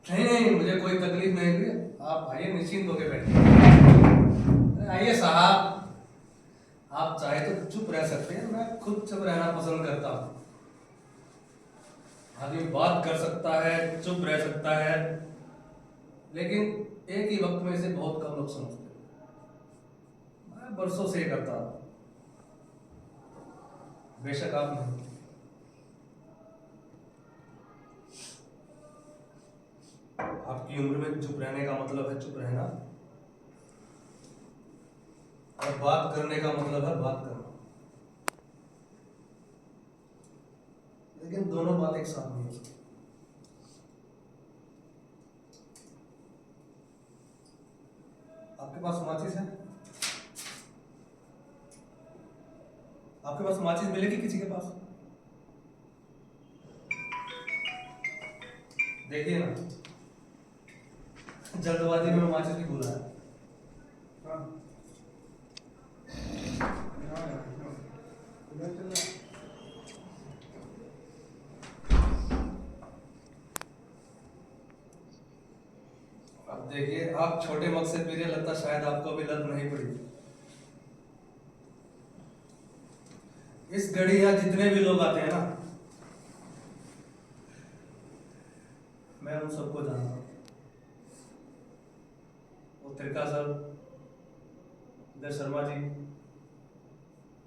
नहीं नहीं, मुझे कोई तकलीफ नहीं हुई। आप आइए, निश्चिंत होकर बैठिए। आइए साहब, आप चाहे तो चुप रह सकते हैं, मैं खुद चुप रहना पसंद करता हूँ। आदमी बात कर सकता है, चुप रह सकता है, लेकिन एक ही वक्त में इसे बहुत कम लोग समझते हैं। मैं बरसों से ये करता हूँ, बेशक आप नहीं। आपकी उम्र में चुप रहने का मतलब है चुप रहना, और बात करने का मतलब है बात करना। लेकिन दोनों बात एक साथ नहीं हो सकती। आपके पास माचिस है? आपके पास माचिस मिलेगी किसी के पास? देखिए ना, जल्दबाजी में माचिस भी भूला है। अब देखिए, आप छोटे मग से पीने लगता, शायद आपको अभी लत नहीं पड़ी। इस घड़ी यहाँ जितने भी लोग आते हैं ना, मैं उन सबको जानता हूँ। वो त्रिका सर, इधर शर्मा जी,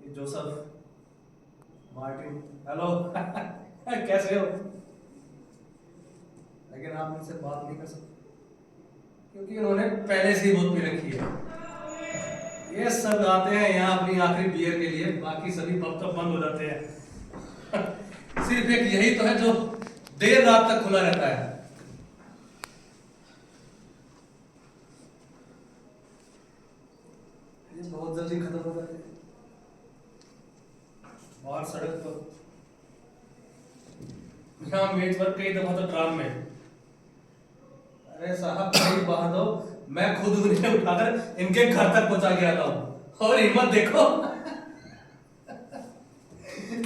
ये जोसफ, मार्टिन, हेलो कैसे हो? लेकिन आप इनसे बात नहीं कर सकते, क्योंकि इन्होंने पहले से ही बहुत पी रखी है। ये सब आते हैं यहाँ अपनी आखिरी बियर के लिए, बाकी सभी पब तो बंद हो जाते हैं। सिर्फ एक यही तो है जो देर रात तक खुला रहता है। ये बहुत जल्दी खत्म हो जाते हैं। बाहर सड़क पर यहाँ मेज पर कई दफा तो ड्राम में, अरे साहब भाई बहा दो, मैं खुद उन्हें उठाकर इनके घर तक पहुंचा के आता हूँ। और हिम्मत देखो,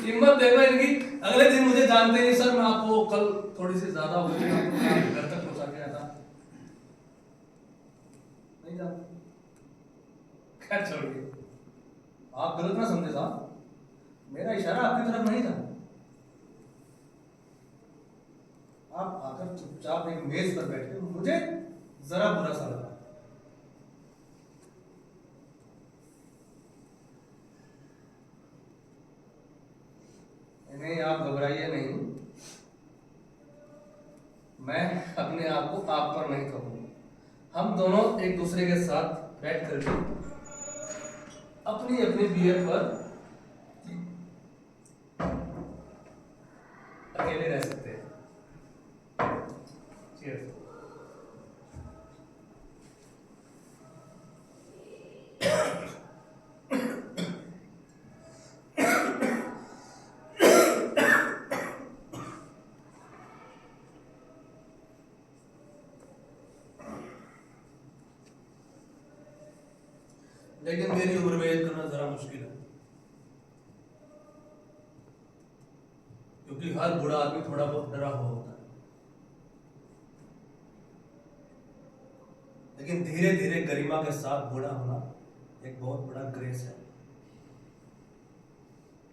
हिम्मत देखो इनकी। अगले दिन मुझे जानते नहीं सर, मैं आपको कल थोड़ी सी ज्यादा हो गई, आपको घर तक पहुंचा के आता। नहीं जानते? खैर छोड़िए, आप गलत ना समझे साहब, मेरा इशारा आपकी तरफ नहीं था। आप आकर चुपचाप एक मेज पर बैठे, मुझे जरा बुरा सा लगा। नहीं, आप घबराइए नहीं, मैं अपने आप को आप पर नहीं कहूंगा। हम दोनों एक दूसरे के साथ बैठ करके अपनी अपनी बियर पर अकेले रह सकते हैं। Cheers। लेकिन मेरी उम्र में ये करना जरा मुश्किल है, क्योंकि हर बूढ़ा आदमी थोड़ा बहुत डरा हुआ होता है। लेकिन धीरे धीरे गरिमा के साथ बूढ़ा होना एक बहुत बड़ा ग्रेस है,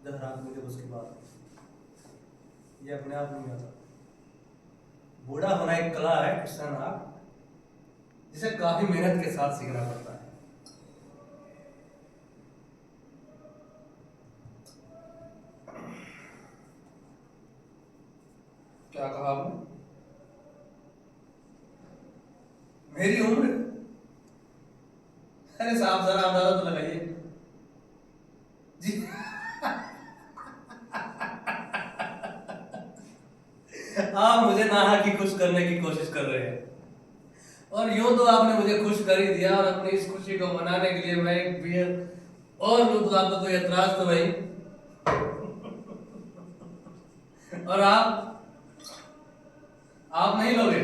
जो हर आदमी के उसकी बात है। ये अपने आप नहीं आता। बूढ़ा होना एक कला है, इट्स एन आर्ट, जिसे काफी मेहनत के साथ सीखना पड़ता है। क्या कहा आपने? मेरी उम्र? अरे साहब जरा अंदाजा तो लगाइए जी। आप मुझे नाहा की खुश करने की कोशिश कर रहे हैं, और यूं तो आपने मुझे खुश कर ही दिया, और अपनी इस खुशी को मनाने के लिए मैं एक बियर और लूं तो आपको कोई एतराज तो नहीं? और आप नहीं लोगे?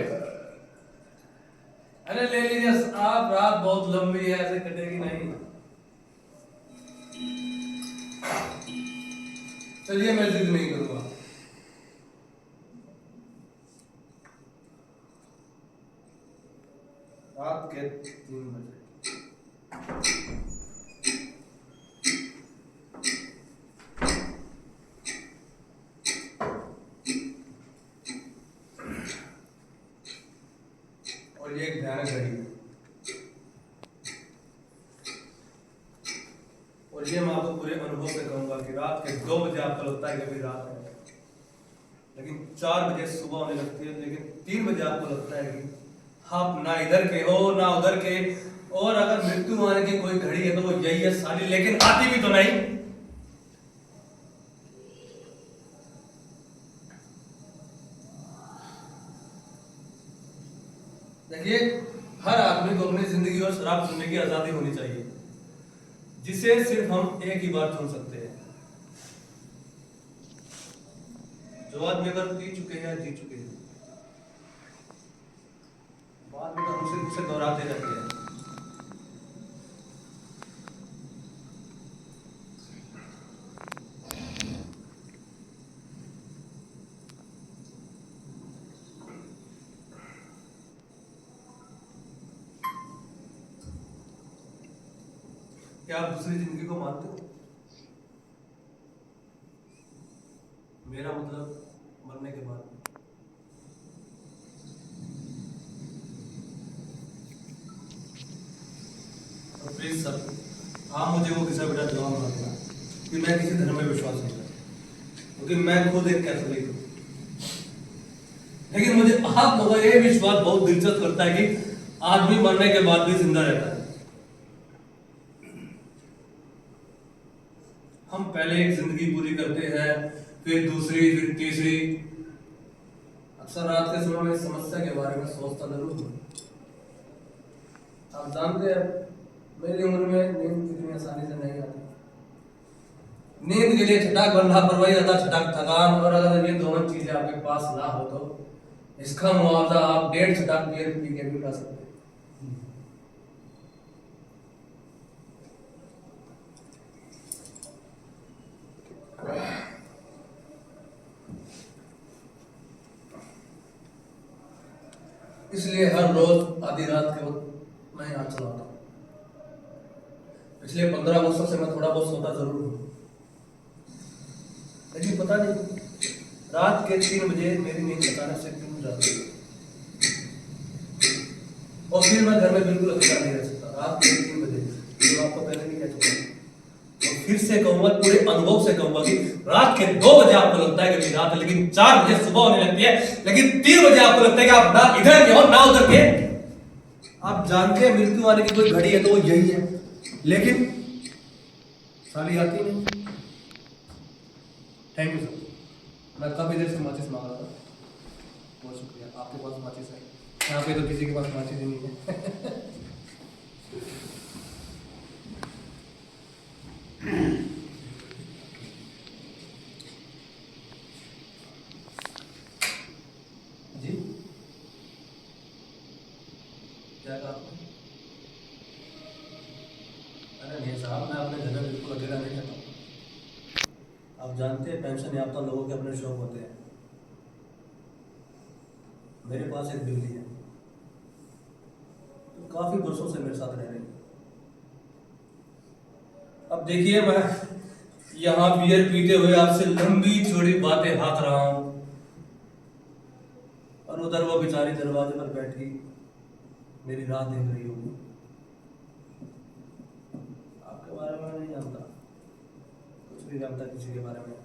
अरे ले लीजिए आप, रात बहुत लंबी है, ऐसे कटेगी नहीं। चलिए, मैं जिद नहीं करूंगा। रात के 3 बजे। और ये एक भयानक घड़ी है, और ये मैं आपको पूरे अनुभव से कहूंगा कि रात के 2 बजे आपको लगता है कि अभी रात है, लेकिन 4 बजे सुबह होने लगती है, लेकिन 3 बजे आपको लगता है कि आप ना इधर के हो ना उधर के, और अगर मृत्यु आने की कोई घड़ी है तो वो यही है साली, लेकिन आती भी तो नहीं। देखिए, हर आदमी को अपनी जिंदगी और शराब सुनने की आजादी होनी चाहिए, जिसे सिर्फ हम एक ही बार सुन सकते हैं। जो आदमी अगर पी चुके हैं, जी चुके हैं, बाद में तो हमसे उसे दोहराते रहते हैं। क्या आप दूसरी जिंदगी को मानते हो? मेरा मतलब मरने के बाद। तो प्लीज सर, आप मुझे वो किसी बेटा जवाब ना देना कि मैं किसी धर्म में विश्वास नहीं करता, क्योंकि मैं खुद एक कैथोलिक हूँ। लेकिन मुझे आप लोगों का ये विश्वास बहुत दिलचस्प करता है कि आदमी मरने के बाद भी जिंदा रहता है। हम पहले एक जिंदगी पूरी करते हैं, फिर दूसरी, फिर तीसरी। अक्सर रात के समय में इस समस्या के बारे में सोचता जरूर हूँ। आप जानते हैं, मेरी उम्र में नींद इतनी आसानी से नहीं आती। नींद के लिए छटाक बंधा परवाही आता, छटाक थकान, और अगर ये दोनों चीजें आपके पास ना हो तो इसका मुआवजा आप 1.5 छटाक बियर पी के भी उठा सकते हैं। इसलिए हर रोज आधी रात के वक्त मैं यहाँ चलाता हूँ। पिछले 15 वर्षों से मैं थोड़ा बहुत सोता जरूर हूँ, लेकिन पता नहीं रात के 3 बजे मेरी नींद अचानक से टूट जाती है, और फिर मैं घर में बिल्कुल अकेला नहीं रह सकता। रात के 3 बजे, जो आपको पहले नहीं कह चुका, और फिर से कहूंगा, पूरे अनुभव से कहूंगा कि रात के 2 बजे आपको लगता है कि रात है, लेकिन 4 बजे सुबह होने लगती है, लेकिन 3 बजे आपको लगता है कि आप ना इधर के हो ना उधर के। आप जानते हैं मृत्यु आने की कोई घड़ी है तो वो यही है, लेकिन साली आती नहीं। थैंक यू सर, मैं काफी देर से माचिस मांग रहा था। बहुत शुक्रिया, आपके पास माचिस है। यहाँ पे तो किसी के पास माचिस ही नहीं है। जी क्या कहा आपने? अरे नहीं साहब, मैं अपने घर में बिल्कुल अकेला नहीं रहता हूँ। आप जानते हैं, पेंशन याफ्ता लोगों के अपने शौक होते हैं। मेरे पास एक बिल्ली है, तो काफी वर्षों से मेरे साथ रह रही है। अब देखिए, मैं यहाँ बियर पीते हुए आपसे लंबी चौड़ी बातें हाथ रहा हूँ, और उधर वो बेचारी दरवाजे पर बैठी मेरी राह देख रही होगी। आपके बारे में नहीं जानता, कुछ नहीं जानता किसी के बारे में,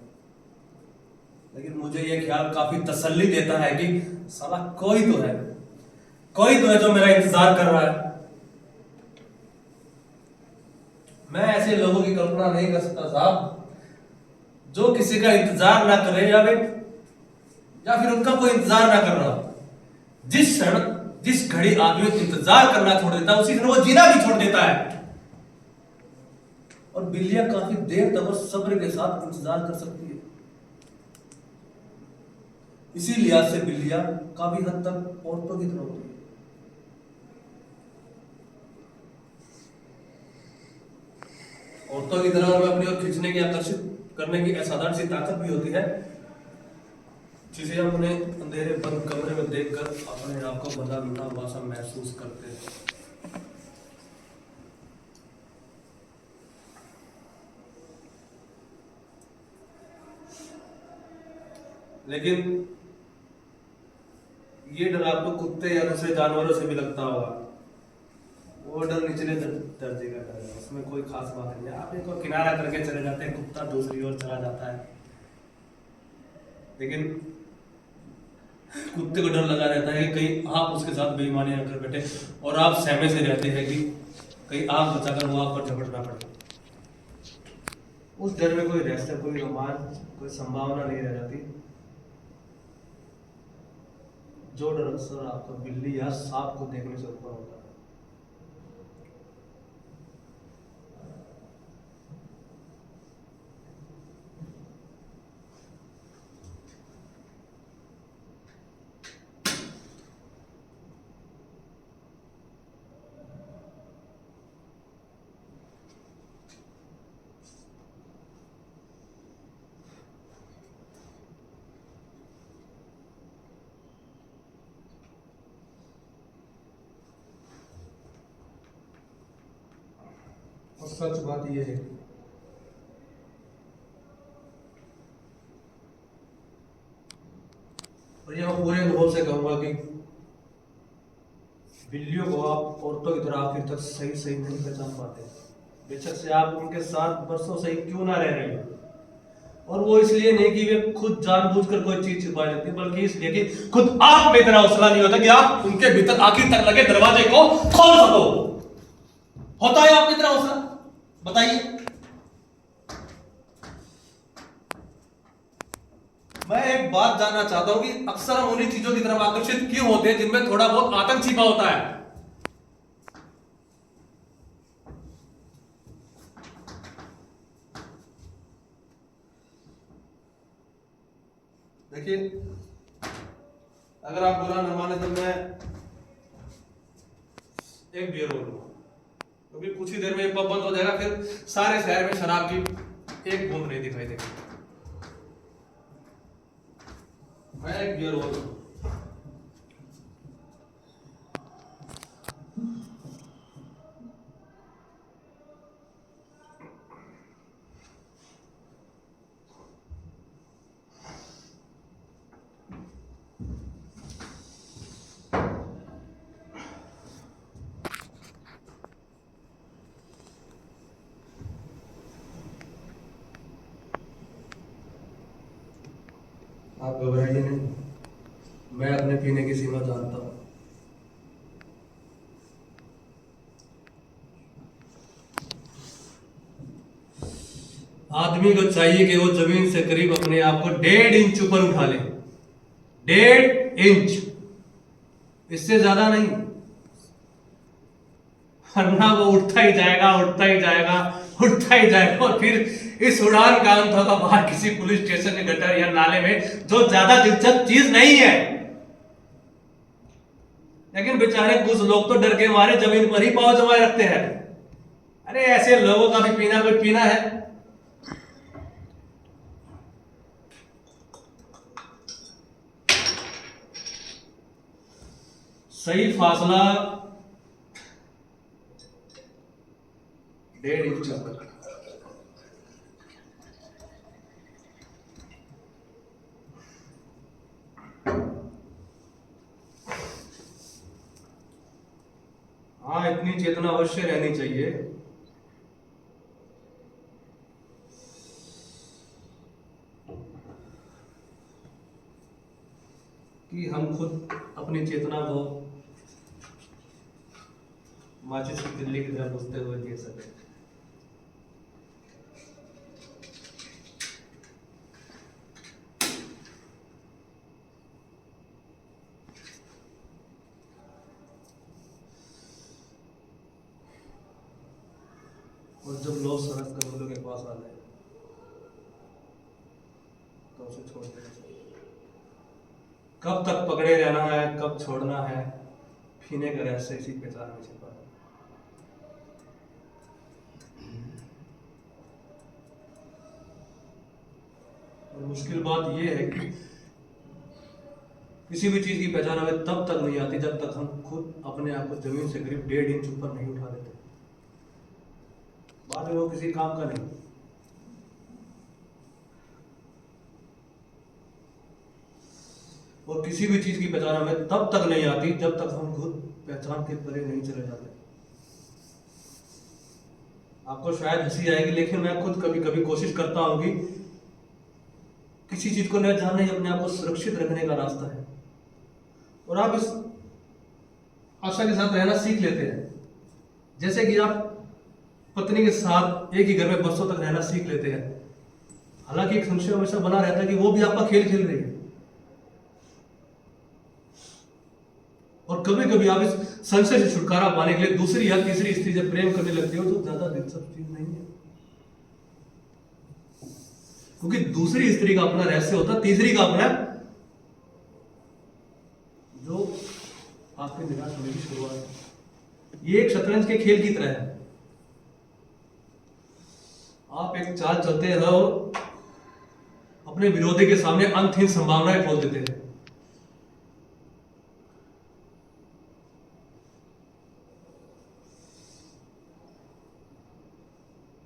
लेकिन मुझे ये ख्याल काफी तसल्ली देता है कि साला कोई तो है, कोई तो है जो मेरा इंतजार कर रहा है। मैं ऐसे लोगों की कल्पना नहीं कर सकता साहब, जो किसी का इंतजार ना करे, या फिर उनका कोई इंतजार ना कर रहा। जिस क्षण, जिस घड़ी आदमी इंतजार करना छोड़ देता है, उसी दिन वो जीना भी छोड़ देता है। और बिल्लियां काफी देर तक सब्र के साथ इंतजार कर सकती है। इसी लिहाज से बिल्लियां काफी हद तक औरतों की तरह होती है। औरतों की तरह उनमें अपनी ओर खींचने की, आकर्षित करने की असाधारण सी ताकत भी होती है। चीजें अपने अंधेरे बंद कमरे में देखकर अपने आप को बदलना हुआ सा महसूस करते हैं। लेकिन ये डर आपको कुत्ते या दूसरे जानवरों से भी लगता होगा। वो डर निचले दर्जे का डर है, उसमें कोई खास बात नहीं है। आप एक और किनारा करके चले जाते हैं, कुत्ता दूसरी ओर चला जाता है। लेकिन कुत्ते को डर लगा रहता है कि कहीं आप उसके साथ बेईमानी न कर बैठे, और आप सहमे से रहते हैं कि कहीं आग बचाकर वो आप पर झपट ना पड़े। उस डर में कोई रहस्य, कोई रोमांच, कोई संभावना नहीं रह जाती। जो डर अक्सर आपको बिल्ली या सांप को देखने से ऊपर होता है। और सच बात यह है, और ये मैं पूरे अनुभव से कहूंगा कि बिल्लियों को आप औरतों की तरह आखिर तक सही सही नहीं पहचान पाते, बेशक से आप उनके साथ बरसों सही क्यों ना रह रहे हो। और वो इसलिए नहीं कि वे खुद जानबूझकर कोई चीज छुपा लेती, बल्कि इसलिए कि खुद आप में इतना हौसला नहीं होता कि आप उनके भीतर आखिर तक लगे दरवाजे को खोल सको। होता है आप में इतना हौसला? बताइए। मैं एक बात जानना चाहता हूं कि अक्सर हम उन्हीं चीजों की तरफ आकर्षित क्यों होते हैं जिनमें थोड़ा बहुत आतंक छिपा होता है। देखिए, अगर आप बुरा न माने तो मैं एक बियर और लूंगा, क्योंकि कुछ ही देर में पब बंद हो जाएगा, फिर सारे शहर में शराब की एक बूंद नहीं दिखाई देगी। मैं एक बियर और लूंगा। आप घबराइए नहीं, मैं अपने पीने की सीमा जानता हूं। आदमी को चाहिए कि वो जमीन से करीब अपने आप को 1.5 इंच ऊपर उठा ले। 1.5 इंच, इससे ज्यादा नहीं, वरना वो उठता ही जाएगा, उठता ही जाएगा, उठता ही जाएगा, और फिर इस उड़ान का अंत होगा बाहर किसी पुलिस स्टेशन के गटर या नाले में, जो ज्यादा दिलचस्प चीज नहीं है। लेकिन बेचारे कुछ लोग तो डर के मारे जमीन पर ही पांव जमाए रखते हैं। अरे ऐसे लोगों का भी पीना कोई पीना है? सही फासला 1.5 इंच होगा। हाँ, इतनी चेतना अवश्य रहनी चाहिए कि हम खुद अपनी चेतना को माचिस की तिल्ली की तरह बुझते हुए देख सके। और जब लोग सड़क करोड़ों के पास आ जाए तो उसे छोड़ देना चाहिए। कब तक पकड़े रहना है, कब छोड़ना है, पीने का रहस्य इसी पहचान में छिपा है। और मुश्किल बात यह है कि किसी भी चीज की पहचान हमें तब तक नहीं आती जब तक हम खुद अपने आप को जमीन से करीब 1.5 इंच ऊपर नहीं उठा लेते। बाद में वो किसी काम का नहीं। और किसी भी चीज की पहचान हमें तब तक नहीं आती जब तक हम खुद पहचान के परे नहीं चले जाते। आपको शायद हंसी आएगी, लेकिन मैं खुद कभी कभी कोशिश करता हूं कि किसी चीज को न जानना ही अपने आप को सुरक्षित रखने का रास्ता है। और आप इस आशा के साथ रहना सीख लेते हैं, जैसे कि आप पत्नी के साथ एक ही घर में बरसों तक रहना सीख लेते हैं। हालांकि एक संशय हमेशा बना रहता है कि वो भी आपका खेल खेल रही है। और कभी कभी आप इस संशय से छुटकारा पाने के लिए दूसरी या तीसरी स्त्री से प्रेम करने लगते हो, जो ज्यादा दिलचस्प चीज नहीं है, क्योंकि दूसरी स्त्री का अपना रहस्य होता है, तीसरी का अपना, जो आपके निराश होने की शुरुआत है। ये एक शतरंज के खेल की तरह है। आप एक चाल चलते हो, अपने विरोधी के सामने अंतहीन संभावनाएं खोल देते हैं।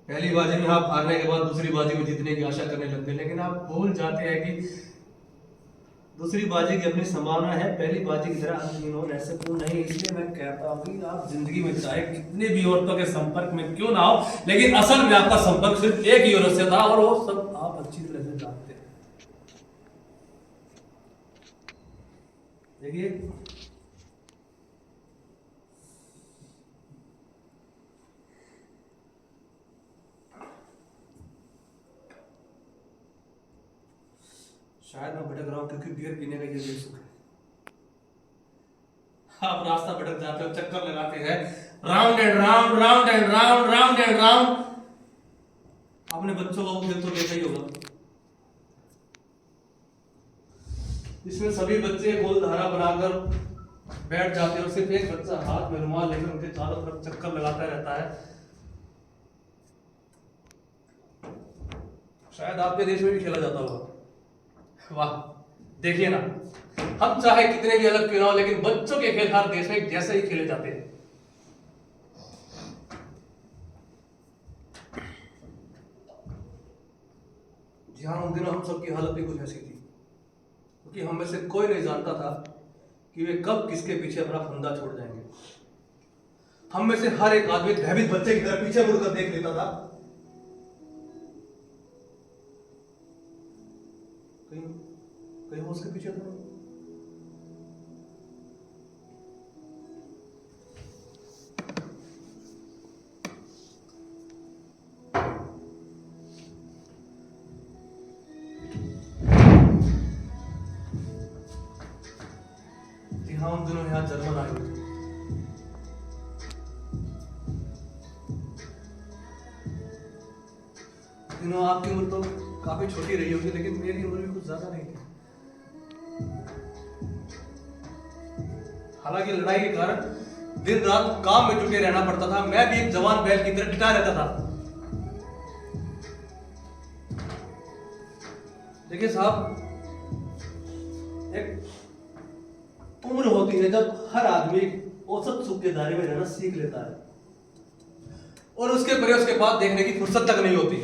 पहली बाजी में आप हारने के बाद दूसरी बाजी में जीतने की आशा करने लगते हैं, लेकिन आप भूल जाते हैं कि दूसरी बाजी की अपनी संभावना है, पहली बाजी की तरह अंतहीन हो रहस्यपूर्ण नहीं। इसलिए मैं कहता हूं कि आप जिंदगी में चाहे कितने भी औरतों के संपर्क में क्यों ना हो, लेकिन असल में आपका संपर्क सिर्फ एक ही औरत से था, और वो सब आप अच्छी तरह से जानते हैं। देखिए, शायद मैं भटक रहा हूं क्योंकि बियर पीने का ये सुख है। आप रास्ता भटक जाते हो, चक्कर लगाते हैं, round and round, round and round, round and round. आपने बच्चों का खेल तो देखा ही होगा, इसमें सभी बच्चे गोल धारा बनाकर बैठ जाते हैं और सिर्फ एक बच्चा हाथ में रुमाल लेकर उनके चारों तरफ चक्कर लगाता रहता है। शायद आपके देश में भी खेला जाता होगा। वाह, देखिए ना, हम चाहे कितने भी अलग क्यों ना हो, लेकिन बच्चों के खेल हर देश में जैसे ही खेले जाते हैं। जी हाँ, उन दिनों हम सबकी हालत भी कुछ ऐसी थी, क्योंकि हम में से कोई नहीं जानता था कि वे कब किसके पीछे अपना फंदा छोड़ जाएंगे। हम में से हर एक आदमी भयभीत बच्चे की तरह पीछे मुड़कर देख लेता था, कहीं वो उसके पीछे था। हाँ, उन दिनों यहाँ जर्मन आए हुए थे। दिनों आपकी उम्र तो काफी छोटी रही होगी, लेकिन मेरी उम्र भी कुछ ज्यादा नहीं थी। हालांकि लड़ाई के कारण दिन रात काम में जुटे रहना पड़ता था। मैं भी एक जवान बैल की तरह टिका रहता था। देखिए साहब, एक उम्र होती है जब हर आदमी औसत सुख के दायरे में रहना सीख लेता है, और उसके परे उसके बाद देखने की फुर्सत तक नहीं होती।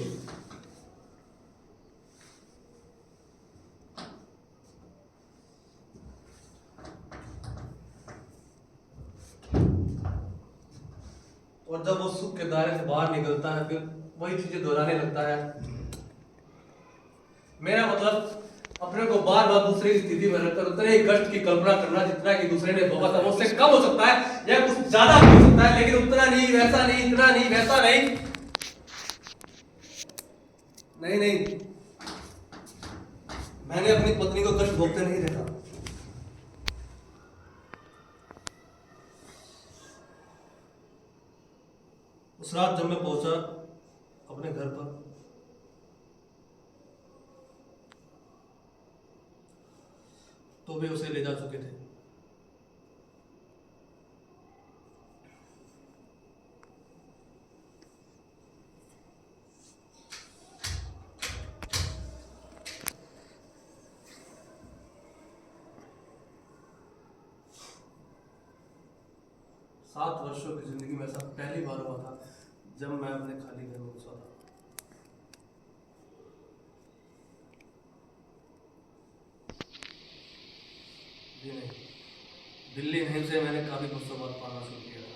और जब वो सुख के दायरे से बाहर निकलता है, फिर वही चीजें दोहराने लगता है। मेरा मतलब, अपने को बार बार दूसरे की स्थिति में रखकर उतने ही कष्ट की कल्पना करना जितना कि दूसरे ने भोगा था। उससे कम हो सकता है या कुछ ज्यादा हो सकता है, लेकिन उतना नहीं, वैसा नहीं, इतना नहीं, वैसा नहीं। नहीं नहीं, मैंने अपनी पत्नी को कष्ट भोगते नहीं देखा। उस रात जब मैं पहुंचा अपने घर पर, तो वे उसे ले जा चुके थे। 7 वर्षों की जिंदगी में ऐसा पहली बार हुआ था जब मैं अपने खाली घर में घुसा था। जी नहीं, दिल्ली नहीं से मैंने काफी वर्षों बाद पाना शुरू किया था।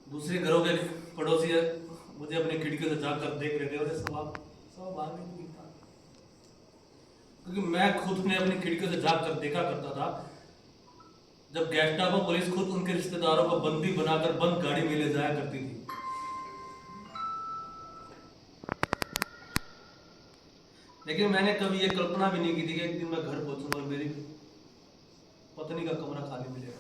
दूसरे घरों के पड़ोसी मुझे अपनी खिड़की से जाकर देख रहे थे और ये सब आगे नहीं था, क्योंकि मैं खुद ने अपनी खिड़की से जाकर देखा करता था जब गैस्टापो पुलिस खुद उनके रिश्तेदारों को बंदी बनाकर बंद गाड़ी में ले जाया करती थी। लेकिन मैंने कभी ये कल्पना भी नहीं की थी कि एक दिन मैं घर पहुंचूंगा और मेरी पत्नी का कमरा खाली मिलेगा।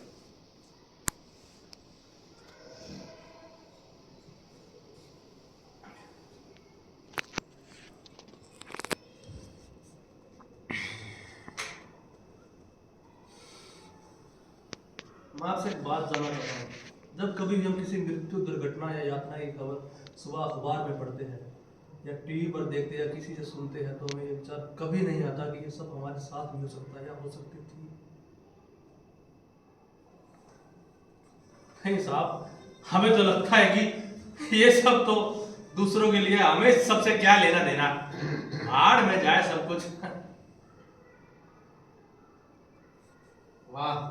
मैं आपसे एक बात जानना चाहता हूँ, जब कभी भी हम किसी मृत्यु दुर्घटना या यातना की खबर सुबह अखबार में पढ़ते हैं या टीवी पर देखते हैं या किसी से सुनते हैं, तो हमें ये विचार कभी नहीं आता कि ये सब हमारे साथ भी हो सकता है या हो सकती थी। नहीं साहब, हमें तो लगता है कि ये सब तो दूसरों के लिए, हमें सबसे क्या लेना देना, भाड़ में जाए सब कुछ। वाह,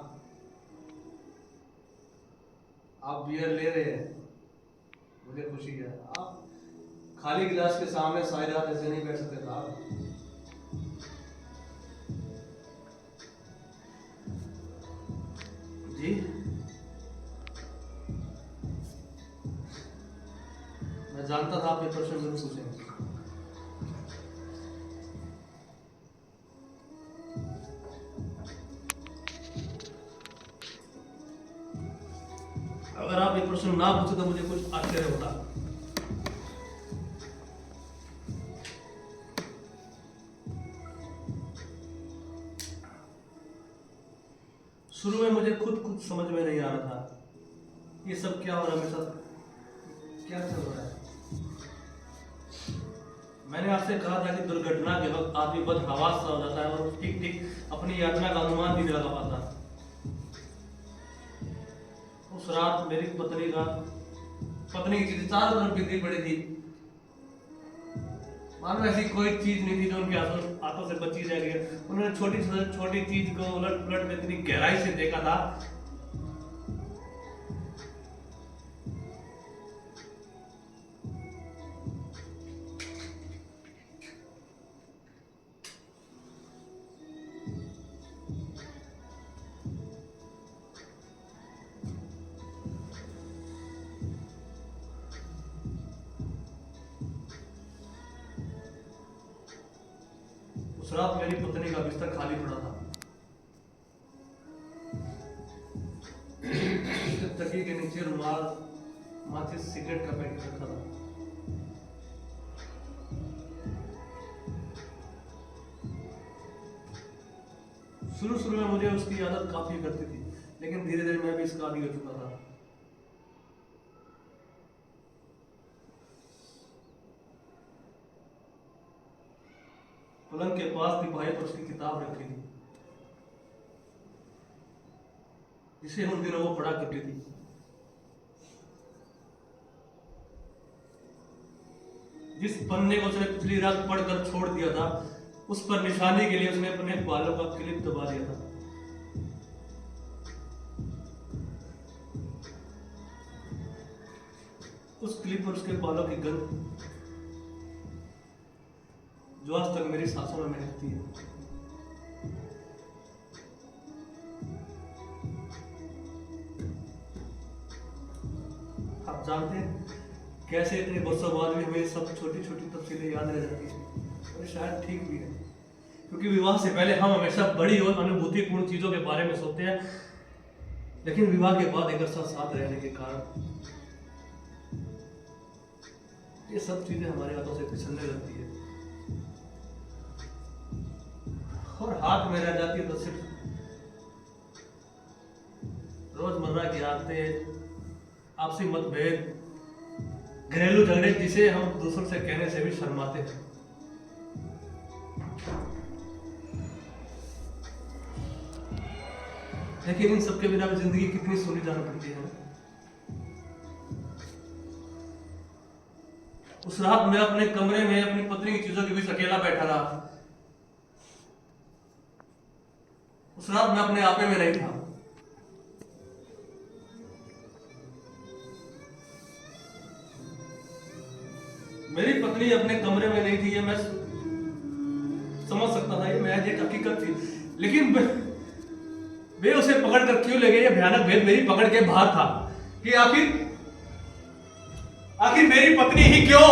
आप बियर ले रहे हैं, मुझे खुशी है। आप खाली गिलास के सामने सारी रात ऐसे नहीं बैठ सकते साहब। जी, मैं जानता था आप ये प्रश्न जरूर पूछेंगे। अगर आप ये प्रश्न ना पूछे तो मुझे कुछ आश्चर्य होता। शुरू में मुझे खुद कुछ समझ में नहीं आ रहा था, ये सब क्या हो रहा है मेरे साथ, क्या चल रहा है। मैंने आपसे कहा था कि दुर्घटना के वक्त आदमी बदहवास सा हो जाता है और ठीक ठीक अपनी यात्रा का अनुमान भी नहीं लगा पाता। उस रात मेरी पत्नी की चीजें चारों तरफ बिखरी पड़ी थी। मानो ऐसी कोई चीज नहीं थी जो उनके हाथों से बची रह गई। उन्होंने छोटी छोटी चीज को उलट पुलट में इतनी गहराई से देखा था। उस रात मेरी पत्नी का बिस्तर खाली पड़ा था। तकिए के नीचे रुमाल, माचिस, सिगरेट का पैकेट रखा था। शुरू में मुझे उसकी आदत काफी करती थी, लेकिन धीरे धीरे मैं भी इसका आदी हो चुका था। पलंग के पास तिपाही पर उसकी किताब रखी थी, जिसे उन दिनों वो पढ़ा करती थी। जिस पन्ने को उसने पिछली रात पढ़कर छोड़ दिया था, उस पर निशानी के लिए उसने अपने बालों का क्लिप दबा दिया था। उस क्लिप पर उसके बालों की गंध जो आज तक मेरी सांसों में महकती है। आप जानते हैं कैसे इतने वर्षों बाद भी हमें सब छोटी छोटी तफसीलें याद रह जाती है, और शायद ठीक भी है, क्योंकि विवाह से पहले हम हमेशा बड़ी और अनुभूतिपूर्ण चीजों के बारे में सोचते हैं, लेकिन विवाह के बाद एक अर्सा साथ रहने के कारण ये सब चीजें हमारे हाथों से फिसलने लगती है। और हाथ में रह जाती है तो सिर्फ रोजमर्रा की आदतें, आपसी मतभेद, घरेलू झगड़े जिसे हम दूसरों से कहने से भी शर्माते हैं। लेकिन इन सबके बिना भी जिंदगी कितनी सोनी जान पड़ती है। उस रात मैं अपने कमरे में अपनी पत्नी की चीजों के बीच अकेला बैठा रहा। उस रात मैं अपने आपे में नहीं था। मेरी पत्नी अपने कमरे में नहीं थी, ये मैं समझ सकता था, ये मैं एक हकीकत थी। लेकिन वे उसे पकड़ कर क्यों ले गए, ये भयानक भेद मेरी पकड़ के बाहर था कि आखिर मेरी पत्नी ही क्यों।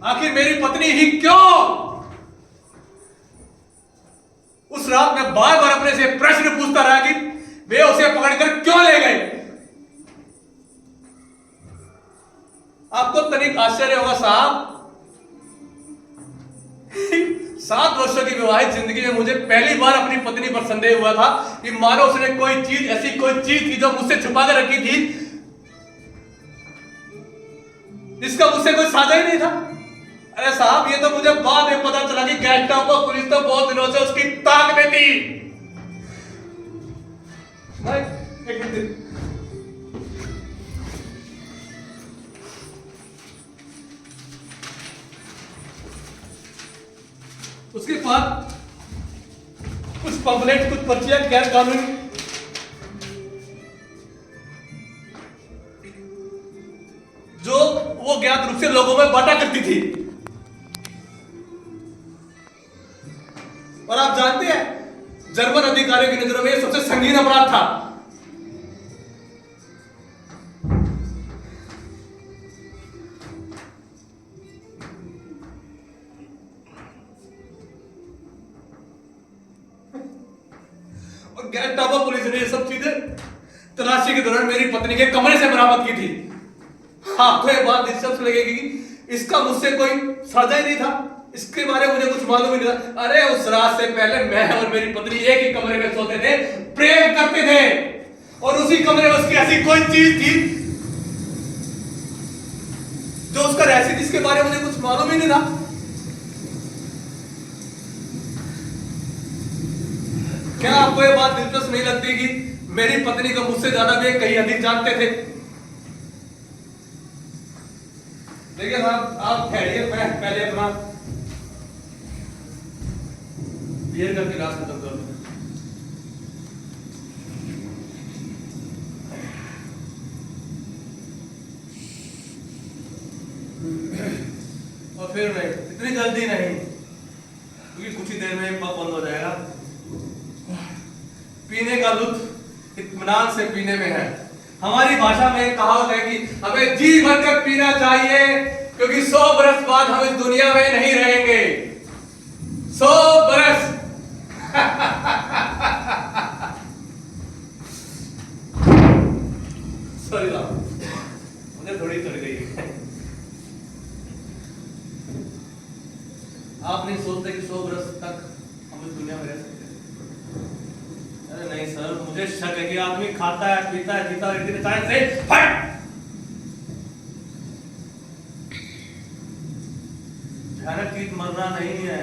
आखिर मेरी पत्नी ही क्यों। उस रात मैं बार बार अपने से प्रश्न पूछता रहा कि वे उसे पकड़कर क्यों ले गए। आपको तनिक आश्चर्य होगा साहब, 7 वर्षों की विवाहित जिंदगी में मुझे पहली बार अपनी पत्नी पर संदेह हुआ था कि मानो उसने कोई चीज, ऐसी कोई चीज थी जो मुझसे छुपा कर रखी थी, जिसका मुझसे कोई साझा ही नहीं था। अरे साहब, ये तो मुझे बाद में पता चला कि गैस्टापो पुलिस तो बहुत दिनों से उसकी ताक में थी। एक मिनट, उसके बाद कुछ पंपलेट, कुछ पर्चियां गैर कानूनी, जो वो ज्ञात रूप से लोगों में बांटा करती थी। और आप जानते हैं, जर्मन अधिकारियों की नजरों में यह सबसे संगीन अपराध था। और गैस्टापो पुलिस ने ये सब चीजें तलाशी के दौरान मेरी पत्नी के कमरे से बरामद की थी। हाँ, तो ये बात दिलचस्प लगेगी कि इसका मुझसे कोई साझा ही नहीं था, इसके बारे में मुझे कुछ मालूम ही नहीं था। अरे उस रात से पहले मैं और मेरी पत्नी एक ही कमरे में सोते थे, प्रेम करते थे, और उसी कमरे में उसकी ऐसी कोई चीज थी जो उसका रहस्य, जिसके बारे में मुझे कुछ मालूम ही नहीं था। क्या आपको ये बात दिलचस्प नहीं लगती कि मेरी पत्नी को मुझसे ज्यादा वे कहीं अधिक जानते थे? देखिए साहब, आप ठहरिए, मैं पहले अपना बियर का गिलास खत्म कर दूं। और फिर नहीं, इतनी जल्दी नहीं, क्योंकि कुछ ही देर में पब बंद हो जाएगा। पीने का लुत्फ इत्मीनान से पीने में है। हमारी भाषा में एक कहावत है कि हमें जी भरकर पीना चाहिए, क्योंकि 100 बरस बाद हम इस दुनिया में नहीं रहेंगे। 100 बरस। सॉरी साहब, मुझे थोड़ी चढ़ गई। आप नहीं सोचते कि 100 बरस तक हम इस दुनिया में रह सकते? अरे नहीं सर, मुझे शक है कि आदमी खाता है, पीता है, जीता है, इतने टाइम से फट। भयानक चीज मरना नहीं है,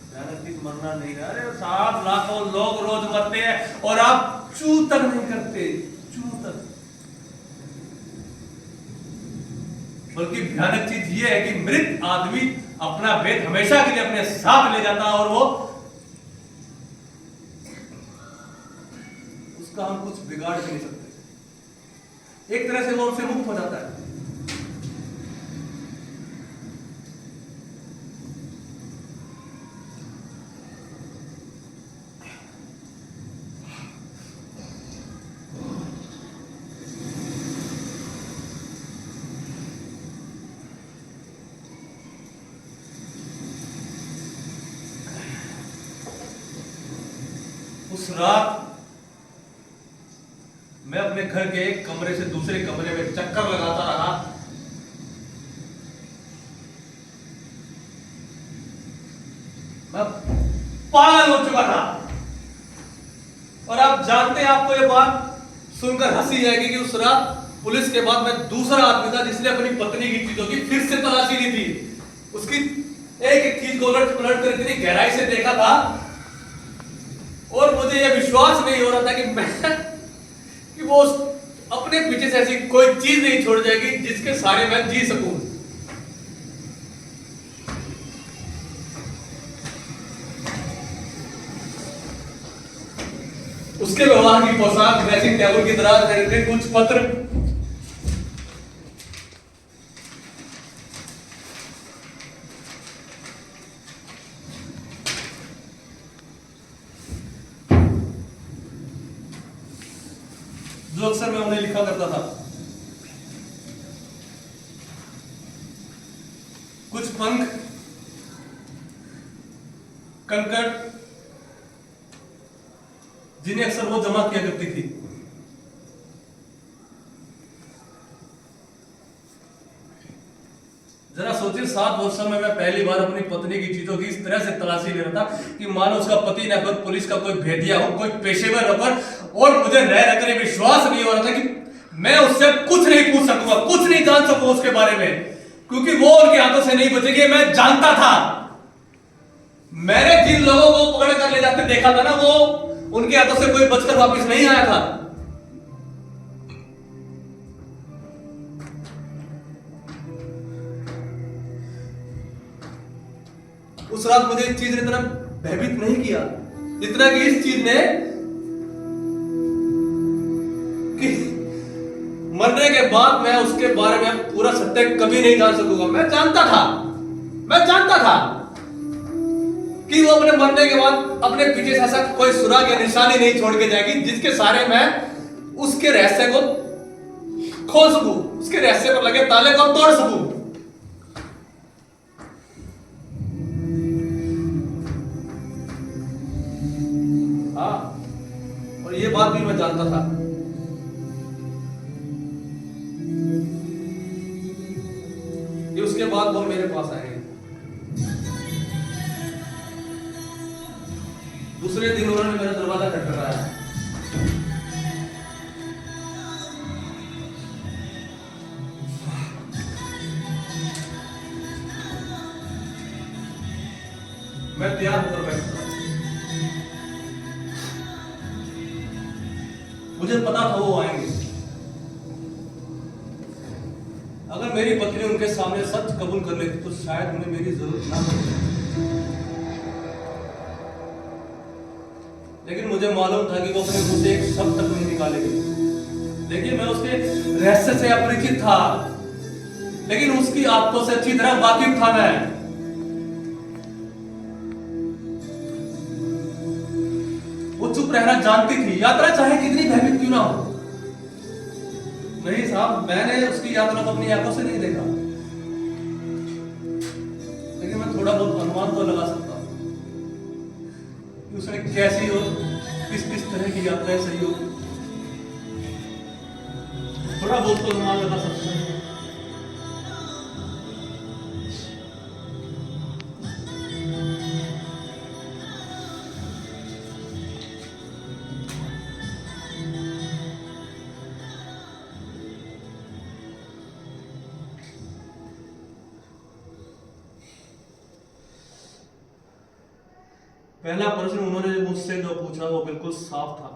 भयानक चीज मरना नहीं है। अरे 7 लाखों लोग रोज मरते हैं और आप चू तक नहीं करते, चू तक। बल्कि भयानक चीज ये है कि मृत आदमी अपना भेद हमेशा के लिए अपने साथ ले जाता है, और वो उसका हम कुछ बिगाड़ भी नहीं सकते। एक तरह से वो उससे मुक्त हो जाता है। उस रात मैं अपने घर के एक कमरे से दूसरे कमरे में चक्कर लगाता रहा, पागल हो चुका था। और आप जानते हैं, आपको ये बात सुनकर हंसी आएगी कि उस रात पुलिस के बाद मैं दूसरा आदमी था जिसने अपनी पत्नी की चीजों की फिर से तलाशी ली थी। उसकी एक एक चीज को उलट पुलट कर इतनी गहराई से देखा था और मुझे यह विश्वास नहीं हो रहा था कि वो अपने पीछे से ऐसी कोई चीज नहीं छोड़ जाएगी जिसके सारे मैं जी सकूं। उसके व्यवहार की पोशाक ड्रेसिंग टेबल की तरह कुछ पत्र, जो अक्सर मैं उन्हें लिखा करता था। कुछ पंख, कंकड़, जिन्हें अक्सर वो जमा किया करती थी। जरा सोचिए, 7 वर्षों में मैं पहली बार अपनी पत्नी की चीजों की इस तरह से तलाशी ले रहा था कि मानो उसका पति न खुद पुलिस का कोई भेदिया हो, कोई पेशेवर नौकर, और मुझे रह रहकर विश्वास नहीं हो रहा था कि मैं उससे कुछ नहीं पूछ सकूंगा, कुछ नहीं जान सकूंगा उसके बारे में, क्योंकि वो उनके हाथों से नहीं बचेगी। मैं जानता था। मैंने जिन लोगों को पकड़ कर ले जाते देखा था ना, वो उनके हाथों से कोई बचकर वापस नहीं आया था। उस रात मुझे इस चीज ने इतना भयभीत नहीं किया जितना कि इस चीज ने कि मरने के बाद मैं उसके बारे में पूरा सत्य कभी नहीं जान सकूंगा। मैं जानता था कि वो अपने मरने के बाद अपने पीछे से ऐसा कोई सुराग या निशानी नहीं छोड़ के जाएगी जिसके सारे मैं उसके रहस्य को खोल सकूं, उसके रहस्य पर लगे ताले को तोड़ सकूं। हाँ, और ये बात भी मैं जानता था। कि उसके बाद वो मेरे पास आएंगे। दूसरे दिन उन्होंने मेरा दरवाजा खटखटाया। मैं तैयार होकर बैठा। मुझे पता था वो आएंगे। अगर मेरी पत्नी उनके सामने सच कबूल कर लेती तो शायद उन्हें मेरी जरूरत ना पड़ती, लेकिन मुझे मालूम था कि वो अपने मुंह से एक शब्द तक नहीं निकालेगी। देखिए, मैं उसके रहस्य से अपरिचित था, लेकिन उसकी आदतों से अच्छी तरह वाकिफ था। मैं वो चुप रहना जानती थी, यात्रा चाहे कितनी भयभीत क्यों ना हो। नहीं साहब, मैंने उसकी यात्रा को अपनी आंखों से नहीं देखा, लेकिन मैं थोड़ा बहुत अनुमान तो लगा सकता हूं कि उसने कैसी और किस किस तरह की यात्राएं सही हो। थोड़ा बहुत तो अनुमान लगा सकता हूं। पहला प्रश्न उन्होंने मुझसे जो पूछा वो बिल्कुल साफ था।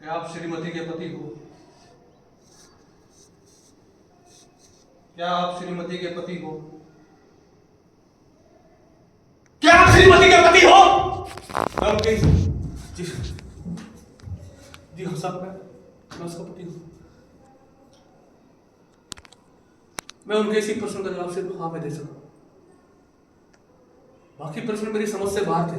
क्या आप श्रीमती के पति हो? क्या आप श्रीमती के पति हो? क्या आप श्रीमती के पति हो? जी जी हाँ साहब, मैं उसका पति हूं। मैं उनके इसी प्रश्न का जवाब सिर्फ हाँ में दे सका। बाकी प्रश्न मेरी समझ से बाहर थे।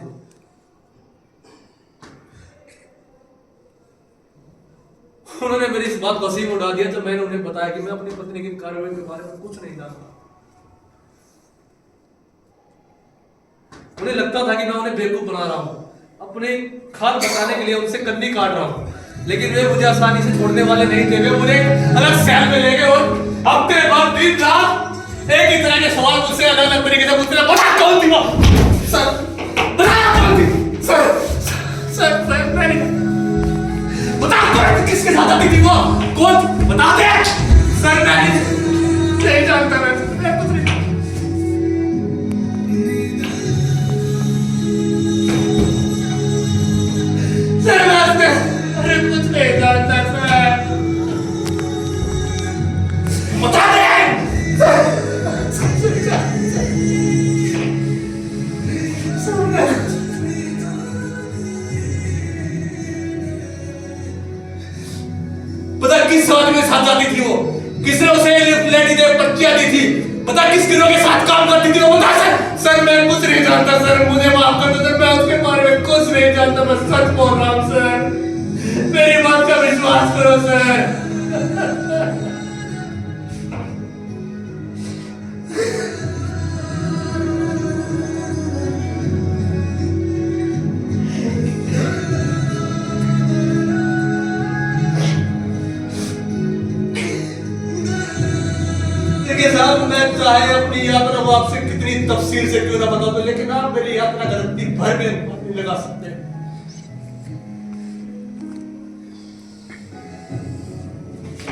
उन्होंने मेरी इस बात को असीम उड़ा दिया जब मैंने उन्हें बताया कि मैं अपनी पत्नी की कार्रवाई के बारे में कुछ नहीं जानता। उन्हें लगता था कि मैं उन्हें बेवकूफ बना रहा हूं, अपने खाल बताने के लिए उनसे कन्नी काट रहा हूं, लेकिन वे मुझे आसानी से छोड़ने वाले नहीं थे। वे मुझे अलग शहर में ले गए और हफ्ते बाद दिन रात एक ही तरह के सवाल मुझसे अलग अलग तरीके से पूछते रहे। बता कौन थी वो? सर बता कौन थी? सर मैंने बता कौन थी? किसके साथ आती थी वो? कौन थी? बता दे सर। मैंने नहीं जानता। मैं कुछ नहीं। सर मैं अरे कुछ नहीं जानता सर। बता दे सर। पता किस आदमी के साथ जाती थी वो? किसने उसे लेडी दे पर्चियां दी थी? पता किस गिरोह के साथ काम करती थी वो? बता सर मैं कुछ नहीं जानता सर। मुझे माफ कर दो सर। मैं उसके बारे में कुछ नहीं जानता। मैं सच बोल रहा हूँ सर। मेरी बात का विश्वास करो सर। देखिए साहब, मैं चाहे अपनी यात्रा आपसे कितनी तफसील से क्यों ना बता दूं, लेकिन आप मेरी यात्रा का रत्ती भर में नहीं लगा सकते।